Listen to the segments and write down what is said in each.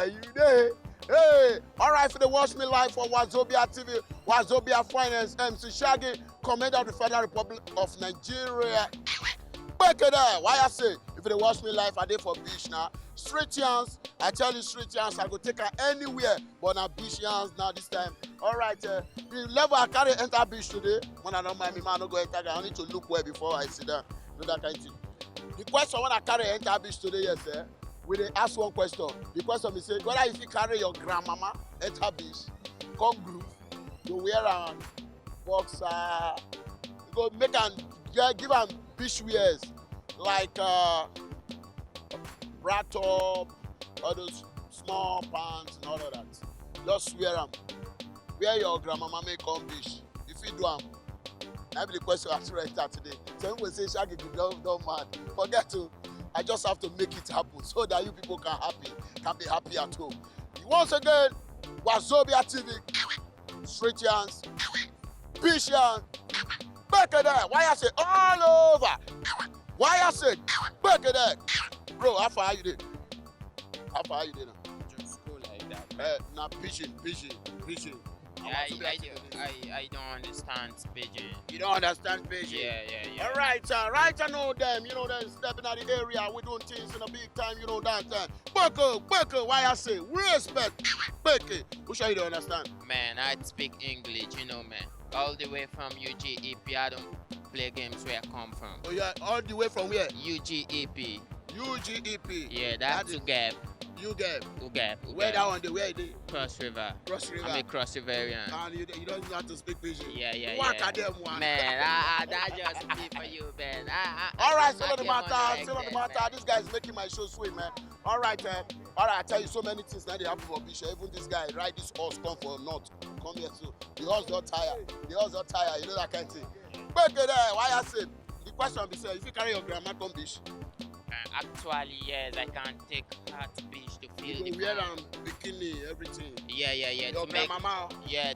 you there. Hey, all right, for the Watch Me Live for Wazobia TV, Wazobia Finance, MC Shaggy, Commander of the Federal Republic of Nigeria. Back there, why I say, if they watch me live, I did for beach now. Street chance, I tell you street chance, I go take her anywhere, but now beach chance now this time. All right, the level I carry enter beach today, when I don't mind me, man, I don't go enter, I need to look well before I sit down. Do that kind of thing. The question when I carry enter beach today, yes, sir. We dey ask one question. The question is say, whether if you carry your grandmama enter beach, come groove, you wear a boxer, you go make am give am beach wears like bra top, all those small pants and all of that. Just wear am. Wear your grandmama make come beach. If you do am, that be the question I ask right today. So when we say Shaggy, you don't mad. Forget to. I just have to make it happen so that you people can be happy at home. Once again, Wazobia TV, Street Hands, Beach Hands, back there. Why I say all over? Why I say back there? Bro, how far are you there? How far are you there now? Just go like that. Now pitching. I don't understand pigeon. You don't understand pitching? Yeah. All right, right, I know them. You know them stepping out the area. We doing things in a big time. You know that time. Buckle. Why I say respect. Buckle. Who sure you don't understand? Man, I speak English, you know, man. All the way from UGEP. I don't play games where I come from. Oh yeah, all the way from where? UGEP. UGEP. Yeah, that's UGEP. UGEP. Where that one? Where it is? Cross River. I'm a Cross Riverian. And you don't even have to speak Pidgin. Yeah. What are them one? Man, that just be for you, man. All right, still on the matter. This guy is making my show sweet, man. All right, I tell you so many things now they happen for Bishop. Even this guy ride this horse come for north. Come here too. The horse don't tire. You know that kind of thing. But there, why I said the question be say if you carry your grandma come beach. Actually, yes, I can take her to beach to feel the wear bikini, everything. Yeah. Your grandmama.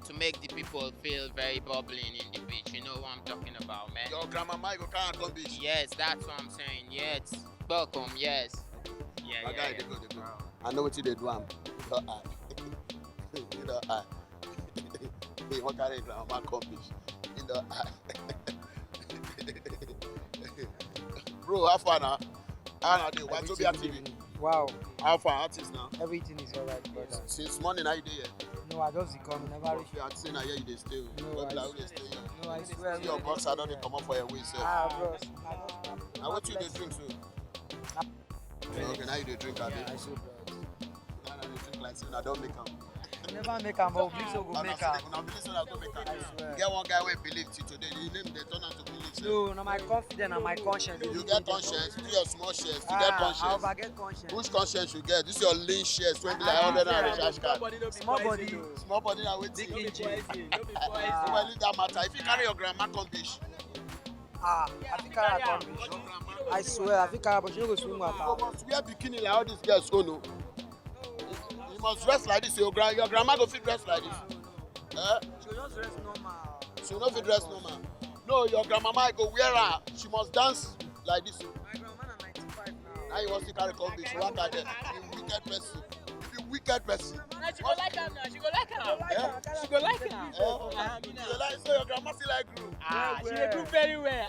To make the people feel very bubbling in the beach. You know what I'm talking about, man. Your grandmama you go carry her come beach. Yes, that's what I'm saying. Yes, welcome. Yes. Yeah. They go. I know what you did, do. You know, you want carry grandmama come beach. You know, bro, how far now? Wazobia TV. Wow. How far artist now? Everything is alright, brother. Since morning, how you there? No, I just come. Never reach. You are saying here you dey stay. No, I swear. See your box, I don't come up for your way, sir. Bro. Now what you dey drink so? Okay, now you dey drink, abi? I so bro. Now you drink like say I don't make am. Never make am, but please go make am. Now believe say I go make am. I swear. Get one guy wey believe till today. The name they turn out to believe. No, na my confidence and my conscience. You get conscience. Do your small shares. You get conscience. I overget conscience. Which conscience you get? This is your lean shares. 20 like 100 and recharge card. Small body. Small body na wetin. Big engine. Well, leave that matter. If you carry your grandma come beach. I think carry her come beach. I swear, I think carry her, but she no go swim water. You must wear bikini like all these girls go no. You must dress like this. Your grandma go fit dress like this. She will just dress normal. She will not fit dress normal. No, your grandmama go wear her. She must dance like this. My grandma na 95 now. Now you want to carry come beach. What are them? You wicked person. You be wicked person. She go like am now. She go like am. She go like am. So your grandma still like group. She dey group very well.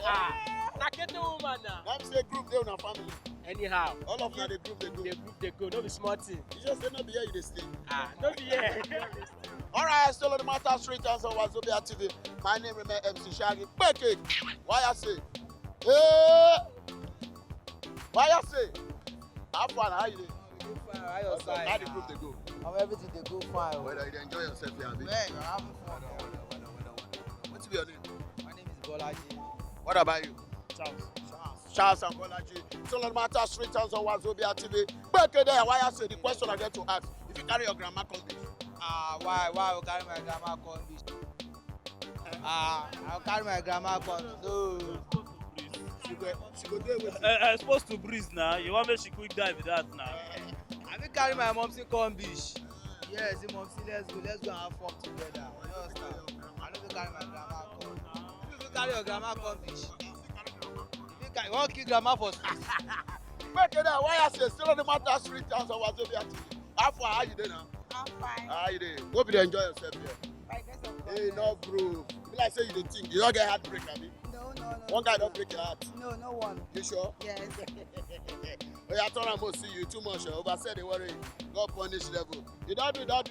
Na Kete woman now. Let me say group dey una family. Anyhow, All of na the group they go. the group dey go. No be small thing. You just say no be here you dey stay. No be here. All right, still on the matter straight answer Wazobia TV. My name remain MC Shaggy. Beke. Why I say? Why I say? Have fun, how you dey? How your side? How the group they go? Everything they go fine. Whether you dey enjoy yourself here, abi? Yeah, you're having fun. What's your name? My name is Bolaji. What about you? Charles. Charles and Bolaji. Still on the matter straight answer Wazobia TV. Beke there. Why I say the question I get to ask? If you carry your grandma come beach. Why you carry my grandma come beach? I'll carry my grandma come. No. She go there with I'm supposed to breeze now. You want me to quick dive with that now? I will carry my mom to come beach. Yes, mom, let's go and have fun together. You understand? I don't carry my grandma come. If you carry your grandma come beach, you won't kill grandma for street. Beke there. Why I say still on the matter street answer Wazobia TV. How far how you doing now? I'm fine. How you doing? Hope you dey enjoy yourself here. By grace of God. Hey, no bro. Be like say you dey think. You don't get heartbreak, abi? No. One guy don't break your heart. No one. You sure? Yes. Oh, yeah, I thought I must see you too much. Oversaid they worry. God punish level. You don't do. Not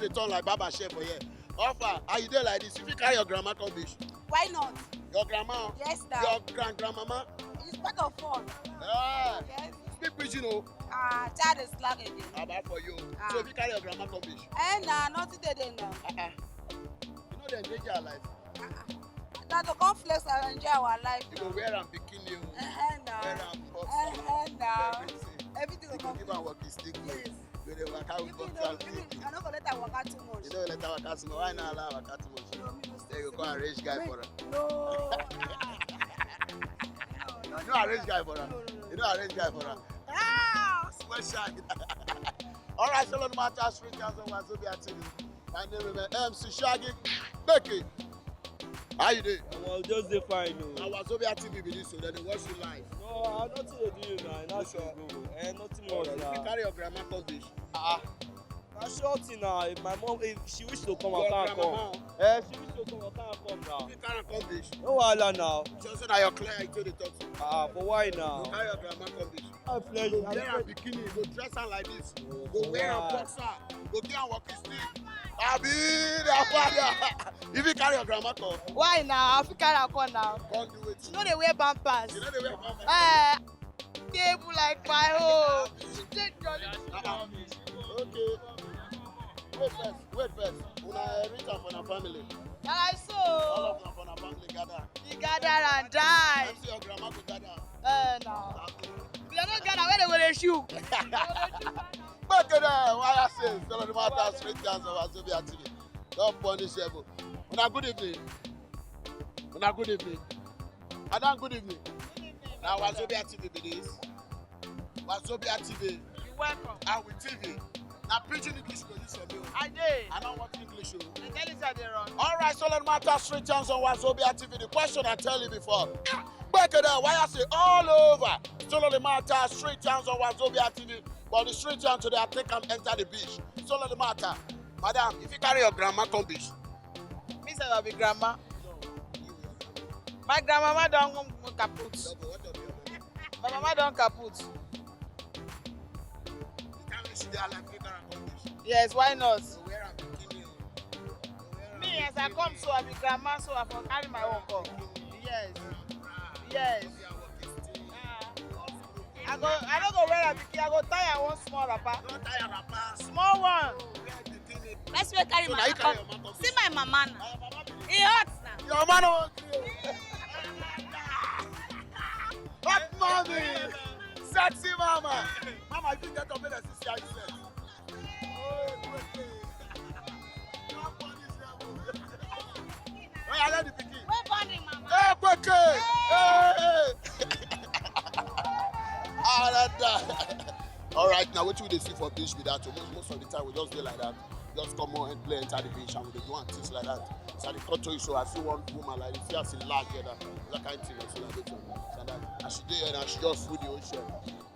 they turn like Baba Chef for here. Offer, are you there like this? If you carry your grandma come beach. Why not? Your grandma? Yes, now. Your grandmama? It's part of fun. Ah, Yes. speak preaching, oh. Child is slack again. How about for you? Ah. So if you carry your grandma come beach. Nah, not today now. You know they endanger your life. Now to come flex and enjoy our life. You go wear am bikini, wear Now. am boxer, Now. everything. Everything will You come. give am walking stick. Yes. You dey waka with Even boxer. I don't go let her waka too much. You don't let her waka small. Why not allow her waka too much? No, me no There you go, arrange guy for her. No. You know arrange guy for her. You know arrange guy for her. Ah, sweat shy. All right, so no matter street jams on Wazobia TV. My name is MC Shaggy. Becky, how you doing? Well, just dey fine o. Now Wazobia TV be this, so then they watch you live. No, nothing to do you now. Not sure. Nothing much If you now. carry your grandma come beach. Na short thing now. If my mom, if she wish to come, Your I can't grandmama, come. She wish to come, I can't come now. if you carry her come beach. No wahala now. Just so that you're clear, I told you talk to. For why now? You carry your grandma come beach. I pledge. Go wear her bikini, go dress her like this. Go wear her boxer, go get her walking stick. Abi, their father. If you carry your grandma come, Why now? African Akon now. come do it. You know they wear pampers. You know they wear pampers. Table like my home. Take your Okay. Wait first. Una reach out for na family. I All saw. of them for na family gather. You gather and die. I see your grandma go gather. No. We are not gather where they go to shoot. Back at that, why I say, tell them about that street dance of Wazobia TV. Don't punish you. Una good evening. Una good evening. Adam, good evening. Now Wazobia TV be this. Wazobia TV. You welcome. And with TV. Now preaching English go use your meal. I did. I don't want English. Oh. The tell is that they run. All right, so let matter street dance on Wazobia TV. The question I tell you before. Back at that, why I say all over. So let matter street dance on Wazobia TV. But the street dance today, I take and enter the beach. So let matter. Madam, if you carry your grandma come beach. Me say I be grandma. My grandmama don kaput. My mama don kaput. Yes, why not? Me as I come so I be grandma so I for carry my own come. Yes. I don't go wear a bikini, I go tie one small wrapper. Small one. Let's go carry my mama. See my mama now. It hurts now. Your man won't hot mommy! Sexy mama! Mama, if you get up, let's see how you say. I let the pikin. Where bonding, mama? Hey, Kweke! Hey! All right, now what you dey see for beach with that? Most of the time we just do like that. Just come on and play enter the beach and we dey do and things like that. So the cut to you, so I see one woman like this, she has a large head, that kind of thing. So like that. So that, and she did, and she just food the ocean.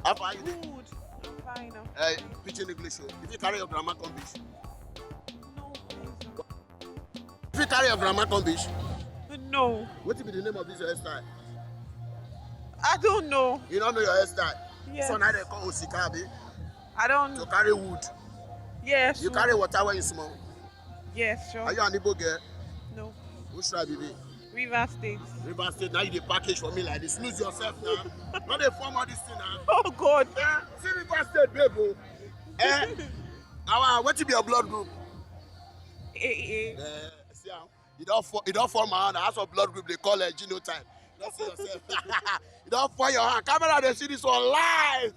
How far you dey? Good. I'm fine now. Hey, preaching English. If you carry your grandma come beach. No, please. If you carry your grandma come beach, No. what will be the name of this hairstyle? I don't know. You don't know your hairstyle? Yes. So now they call Osikabi I don't to know. carry wood. Yes. You carry water when you small. Yes, sure. Are you an Igbo girl? No. Which tribe you be? River State. River State, now you dey package for me like this. Lose yourself now. Not dey form all this thing now. Oh God. See River State, babe. What be your blood group? Eh. See how you don't form my hand. That's what blood group they call a genotype. Don't see yourself. You don't form your hand. Camera, they see this one live.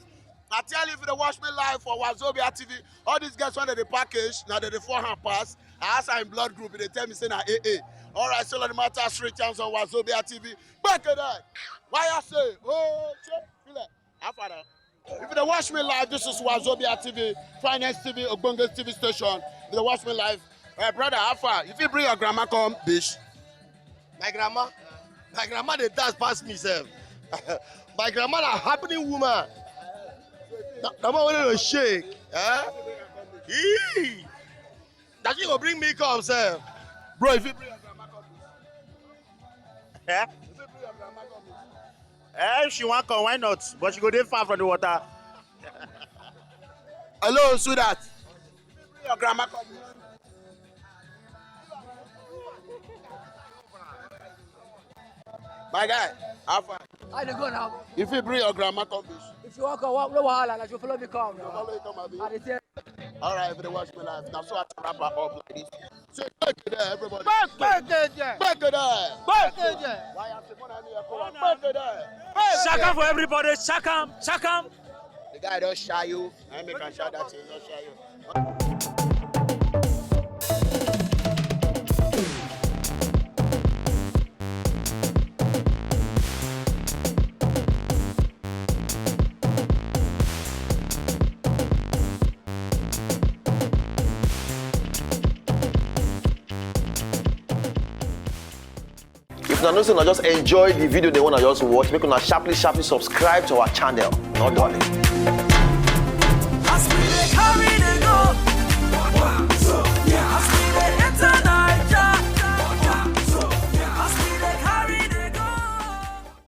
I tell you, if they watch me live for Wazobia TV, all these guys when they package, now they forehand pass. I ask her in blood group, they tell me say na AA. All right, so let the matter straight chance on Wazobia TV. Back at that. Why I say, oh, check, feel it. After that. If they watch me live, this is Wazobia TV, Finance TV, Ogbonge TV station. If they watch me live, brother, how far? If you bring your grandma come, bitch. My grandma dey dance pass me sef. My grandma na happening woman. So The man wanted to shake. Eh? Eee. That you go bring me come, sir. Bro, if you bring your grandma come. Eh? If you bring your grandma come. If she want come, why not? But she go dey far from the water. Hello, sweetheart. If you bring your grandma come. My guy, how far? I dey go now. If you bring your grandma come, If you walk on, no wahala, like you follow me come now. follow you come, Abi. I dey tell All right, if they watch me live, now so I wrap her up like this. So back it there, everybody. Back it there. Back it there. Back it there. Why you say, "Mona, me, I come on." Back it there. Shakam for everybody. Shakam. Shakam. The guy don't shy you. I make him shy that thing, don't shy you. If una know say una just enjoy the video, they wanna just watch, make una sharply subscribe to our channel. Not darling.